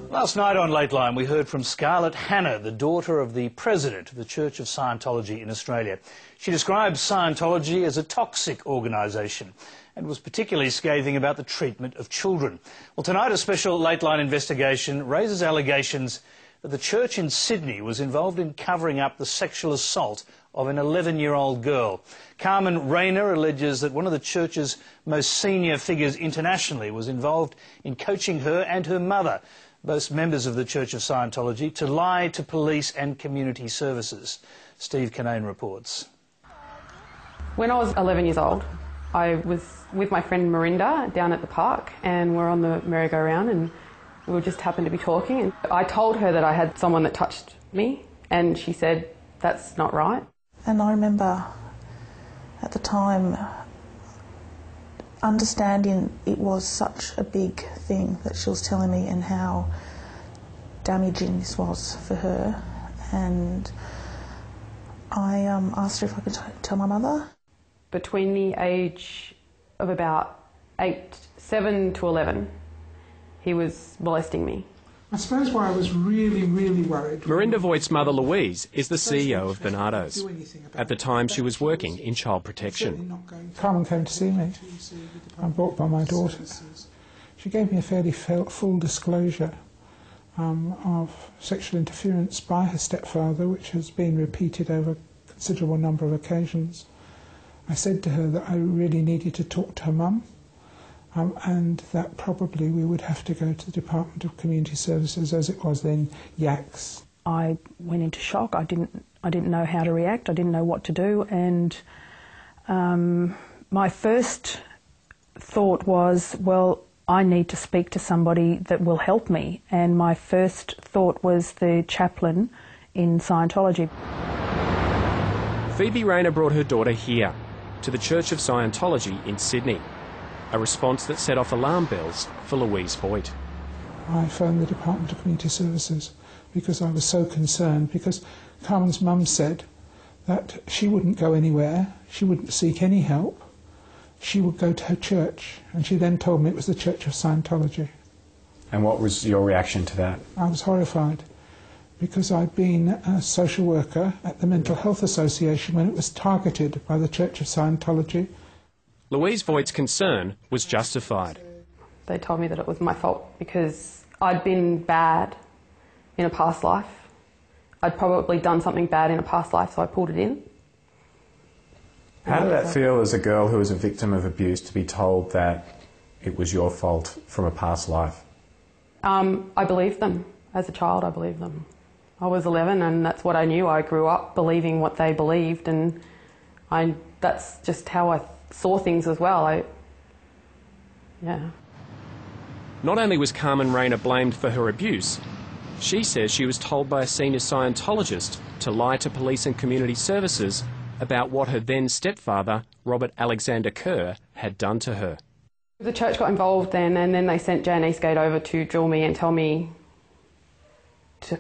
Last night on Lateline we heard from Scarlett Hannah, the daughter of the president of the Church of Scientology in Australia. She describes Scientology as a toxic organisation and was particularly scathing about the treatment of children. Well, tonight a special Lateline investigation raises allegations that the church in Sydney was involved in covering up the sexual assault of an 11-year-old girl. Carmen Rayner alleges that one of the church's most senior figures internationally was involved in coaching her and her mother, both members of the Church of Scientology, to lie to police and community services. Steve Canane reports. When I was 11 years old, I was with my friend Marinda down at the park, and we're on the merry-go-round and we just happened to be talking. And I told her that I had someone that touched me, and she said, "That's not right." And I remember at the time understanding it was such a big thing that she was telling me and how damaging this was for her. And I asked her if I could tell my mother. Between the age of about 7 to 11, he was molesting me. I suppose why I was really worried... Marinda Voigt's mother Louise is the CEO of Bernardo's. At the time she was working in child protection. Carmen came to see me. I'm brought by my daughter. She gave me a fairly full disclosure of sexual interference by her stepfather, which has been repeated over a considerable number of occasions. I said to her that I really needed to talk to her mum. And that probably we would have to go to the Department of Community Services, as it was then, YACS. I went into shock. I didn't know how to react. I didn't know what to do. And my first thought was, well, I need to speak to somebody that will help me. And my first thought was the chaplain in Scientology. Phoebe Rayner brought her daughter here, to the Church of Scientology in Sydney. A response that set off alarm bells for Louise Voigt. I phoned the Department of Community Services because I was so concerned, because Carmen's mum said that she wouldn't go anywhere, she wouldn't seek any help, she would go to her church, and she then told me it was the Church of Scientology. And what was your reaction to that? I was horrified, because I'd been a social worker at the Mental Health Association when it was targeted by the Church of Scientology. Louise Voigt's concern was justified. They told me that it was my fault because I'd been bad in a past life. I'd probably done something bad in a past life, so I pulled it in. How did that feel as a girl who was a victim of abuse to be told that it was your fault from a past life? I believed them. As a child, I believed them. I was 11 and that's what I knew. I grew up believing what they believed, and that's just how I saw things as well. Yeah. Not only was Carmen Rayner blamed for her abuse, she says she was told by a senior Scientologist to lie to police and community services about what her then stepfather, Robert Alexander Kerr, had done to her. The church got involved then, and then they sent Jan Eastgate over to drill me and tell me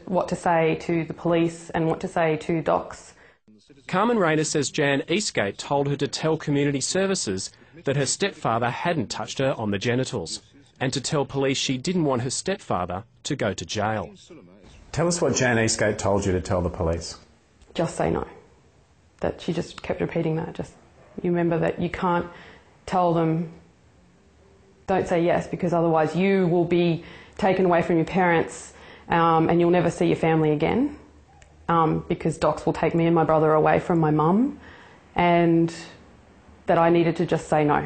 what to say to the police and what to say to docs. Carmen Rayner says Jan Eastgate told her to tell community services that her stepfather hadn't touched her on the genitals, and to tell police she didn't want her stepfather to go to jail. Tell us what Jan Eastgate told you to tell the police. Just say no. That she just kept repeating that. Just, you remember that you can't tell them, don't say yes, because otherwise you will be taken away from your parents and you'll never see your family again. Because docs will take me and my brother away from my mum, and that I needed to just say no.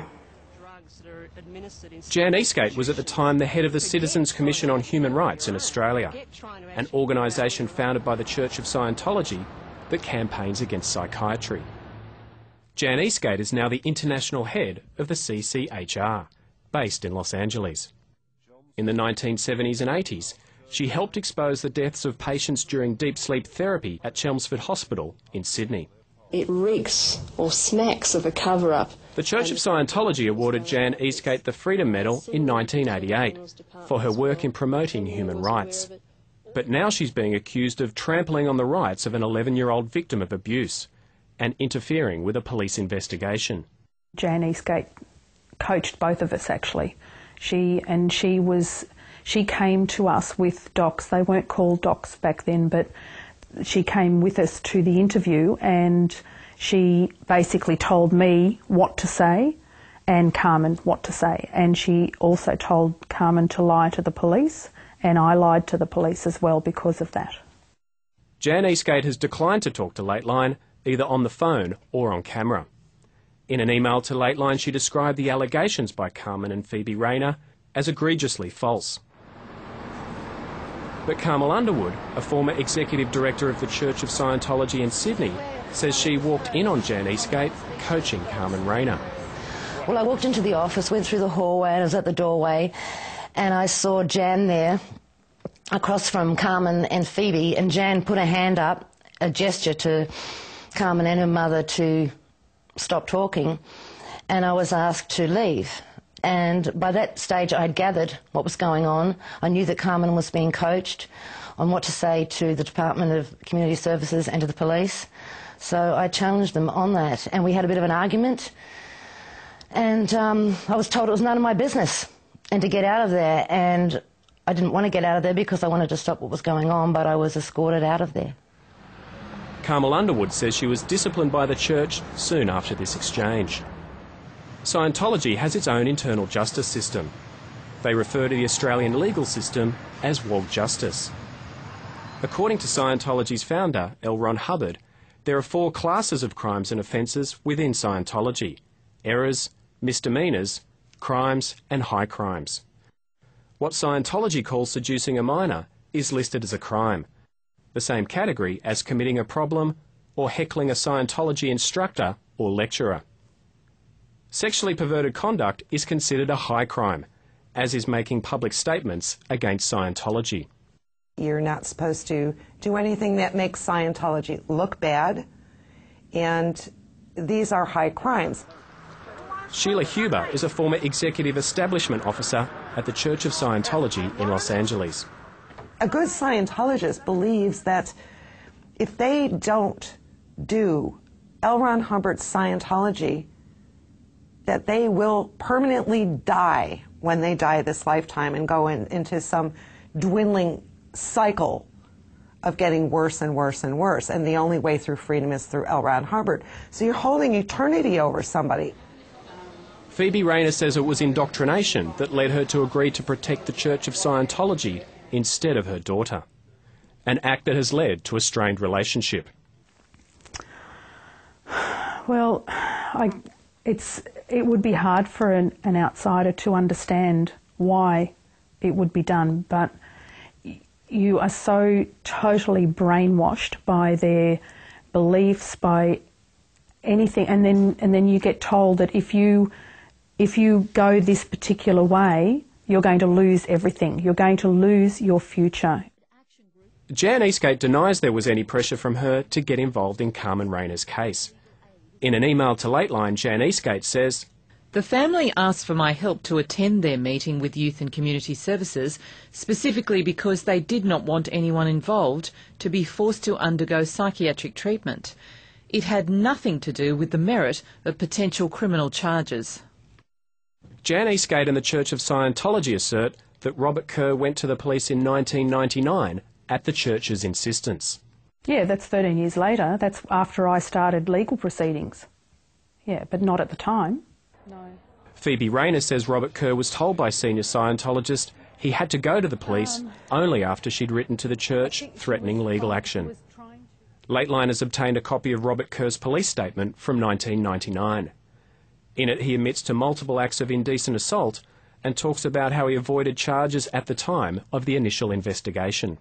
Jan Eastgate was at the time the head of the Citizens Commission on Human Rights in Australia, an organisation founded by the Church of Scientology that campaigns against psychiatry. Jan Eastgate is now the international head of the CCHR, based in Los Angeles. In the 1970s and 80s, she helped expose the deaths of patients during deep sleep therapy at Chelmsford Hospital in Sydney. It reeks or smacks of a cover-up. The Church of Scientology awarded Jan Eastgate the Freedom Medal in 1988 for her work in promoting human rights. But now she's being accused of trampling on the rights of an 11-year-old victim of abuse and interfering with a police investigation. Jan Eastgate coached both of us, actually. She was she came to us with docs. They weren't called docs back then, but she came with us to the interview, and she basically told me what to say and Carmen what to say. And she also told Carmen to lie to the police, and I lied to the police as well because of that. Jan Eastgate has declined to talk to Lateline, either on the phone or on camera. In an email to Lateline, she described the allegations by Carmen and Phoebe Rayner as egregiously false. But Carmel Underwood, a former executive director of the Church of Scientology in Sydney, says she walked in on Jan Eastgate coaching Carmen Rayner. Well, I walked into the office, went through the hallway, and I was at the doorway, and I saw Jan there across from Carmen and Phoebe, and Jan put her hand up, a gesture to Carmen and her mother to stop talking, and I was asked to leave. And by that stage I had gathered what was going on. I knew that Carmen was being coached on what to say to the Department of Community Services and to the police. So I challenged them on that, and we had a bit of an argument, and I was told it was none of my business and to get out of there, and I didn't want to get out of there because I wanted to stop what was going on, but I was escorted out of there. Carmel Underwood says she was disciplined by the church soon after this exchange. Scientology has its own internal justice system. They refer to the Australian legal system as woke justice. According to Scientology's founder, L. Ron Hubbard, there are 4 classes of crimes and offences within Scientology: errors, misdemeanours, crimes and high crimes. What Scientology calls seducing a minor is listed as a crime, the same category as committing a problem or heckling a Scientology instructor or lecturer. Sexually perverted conduct is considered a high crime, as is making public statements against Scientology. You're not supposed to do anything that makes Scientology look bad, and these are high crimes. Sheila Huber is a former executive establishment officer at the Church of Scientology in Los Angeles. A good Scientologist believes that if they don't do L. Ron Hubbard's Scientology, that they will permanently die when they die this lifetime and go into some dwindling cycle of getting worse and worse and worse. And the only way through freedom is through L. Ron Hubbard. So you're holding eternity over somebody. Phoebe Rayner says it was indoctrination that led her to agree to protect the Church of Scientology instead of her daughter, an act that has led to a strained relationship. Well, it would be hard for an outsider to understand why it would be done, but you are so totally brainwashed by their beliefs, by anything, and then you get told that if you go this particular way, you're going to lose everything. You're going to lose your future. Jan Eastgate denies there was any pressure from her to get involved in Carmen Rayner's case. In an email to Lateline, Jan Eastgate says, "The family asked for my help to attend their meeting with Youth and Community Services, specifically because they did not want anyone involved to be forced to undergo psychiatric treatment. It had nothing to do with the merit of potential criminal charges." Jan Eastgate and the Church of Scientology assert that Robert Kerr went to the police in 1999 at the church's insistence. Yeah, that's 13 years later. That's after I started legal proceedings. Yeah, but not at the time. No. Phoebe Rayner says Robert Kerr was told by senior Scientologists he had to go to the police only after she'd written to the church threatening legal action. Lateline has obtained a copy of Robert Kerr's police statement from 1999. In it, he admits to multiple acts of indecent assault and talks about how he avoided charges at the time of the initial investigation.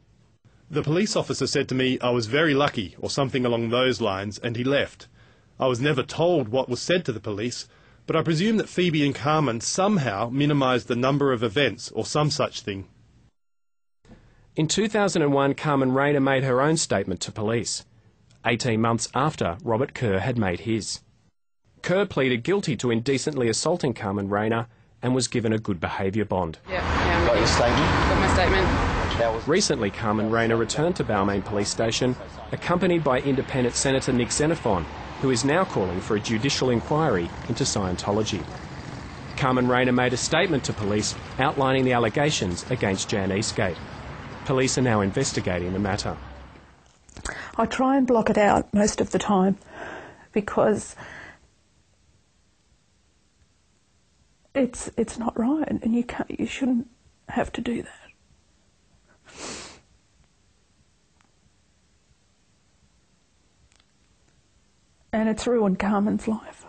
"The police officer said to me I was very lucky, or something along those lines, and he left. I was never told what was said to the police, but I presume that Phoebe and Carmen somehow minimised the number of events or some such thing." In 2001, Carmen Rayner made her own statement to police, 18 months after Robert Kerr had made his. Kerr pleaded guilty to indecently assaulting Carmen Rayner and was given a good behaviour bond. Yeah. Got your statement? Got my statement. Recently, Carmen Rayner returned to Balmain Police Station, accompanied by Independent Senator Nick Xenophon, who is now calling for a judicial inquiry into Scientology. Carmen Rayner made a statement to police outlining the allegations against Jan Eastgate. Police are now investigating the matter. I try and block it out most of the time because it's not right, and you shouldn't have to do that. And it's ruined Carmen's life.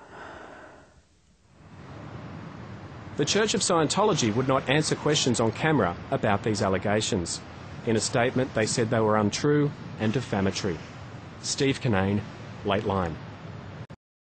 The Church of Scientology would not answer questions on camera about these allegations. In a statement, they said they were untrue and defamatory. Steve Kinane, Lateline.